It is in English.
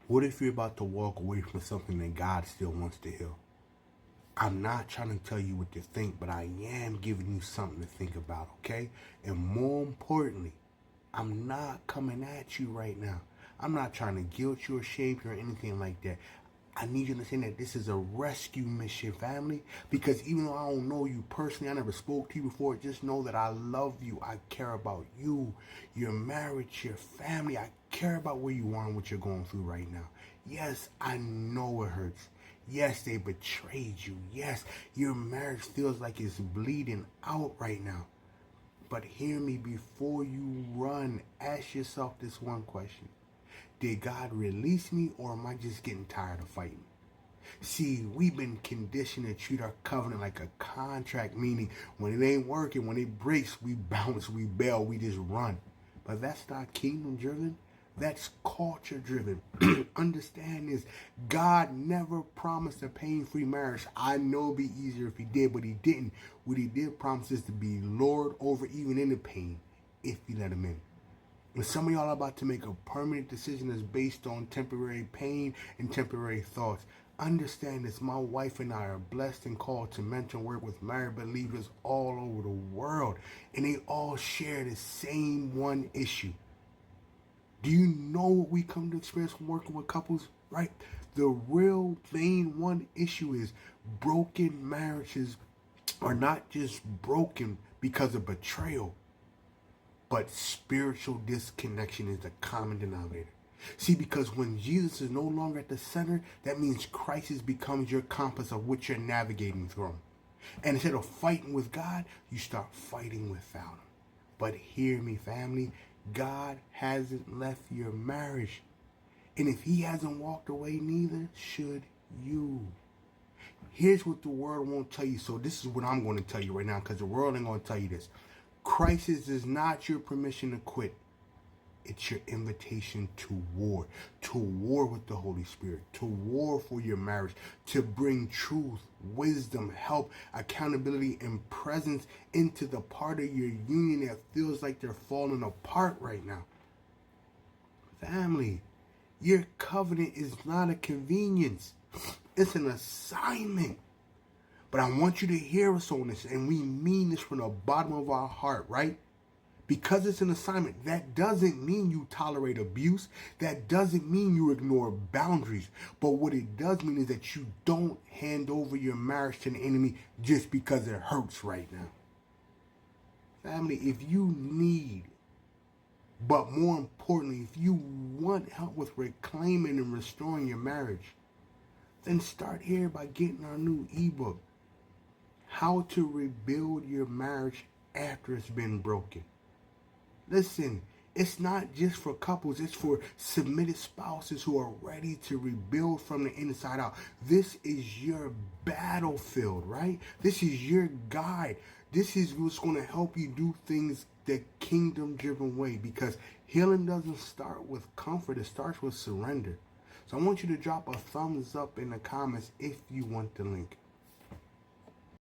What if you're about to walk away from something that God still wants to heal? I'm not trying to tell you what to think, but I am giving you something to think about, okay? And more importantly, I'm not coming at you right now. I'm not trying to guilt you or shame you or anything like that. I need you to understand that this is a rescue mission, family. Because even though I don't know you personally, I never spoke to you before, just know that I love you. I care about you, your marriage, your family. I care about where you are and what you're going through right now. Yes, I know it hurts. Yes, they betrayed you. Yes, your marriage feels like it's bleeding out right now. But hear me, before you run, ask yourself this one question. Did God release me, or am I just getting tired of fighting? See, we've been conditioned to treat our covenant like a contract, meaning when it ain't working, when it breaks, we bounce, we bail, we just run. But that's not kingdom driven. That's culture driven. Understand this. God never promised a pain-free marriage. I know it'd be easier if he did, but he didn't. What he did promise is to be Lord over even in the pain, if you let him in. And some of y'all are about to make a permanent decision that's based on temporary pain and temporary thoughts. Understand this. My wife and I are blessed and called to mentor and work with married believers all over the world. And they all share the same one issue. Do you know what we come to experience from working with couples? Right? The real main one issue is broken marriages are not just broken because of betrayal, but spiritual disconnection is the common denominator. See, because when Jesus is no longer at the center, that means crisis becomes your compass of what you're navigating through. And instead of fighting with God, you start fighting without him. But hear me, family, God hasn't left your marriage. And if he hasn't walked away, neither should you. Here's what the world won't tell you. So this is what I'm going to tell you right now, because the world ain't going to tell you this. Crisis is not your permission to quit. It's your invitation to war with the Holy Spirit, to war for your marriage, to bring truth, wisdom, help, accountability, and presence into the part of your union that feels like they're falling apart right now. Family, your covenant is not a convenience. It's an assignment. But I want you to hear us on this, and we mean this from the bottom of our heart, right? Because it's an assignment, that doesn't mean you tolerate abuse. That doesn't mean you ignore boundaries. But what it does mean is that you don't hand over your marriage to the enemy just because it hurts right now. Family, if you need, but more importantly, if you want help with reclaiming and restoring your marriage, then start here by getting our new ebook, How to Rebuild Your Marriage After It's Been Broken. Listen, it's not just for couples, it's for submitted spouses who are ready to rebuild from the inside out. This is your battlefield, right? This is your guide. This is what's going to help you do things the kingdom-driven way, because healing doesn't start with comfort, it starts with surrender. So I want you to drop a thumbs up in the comments if you want the link.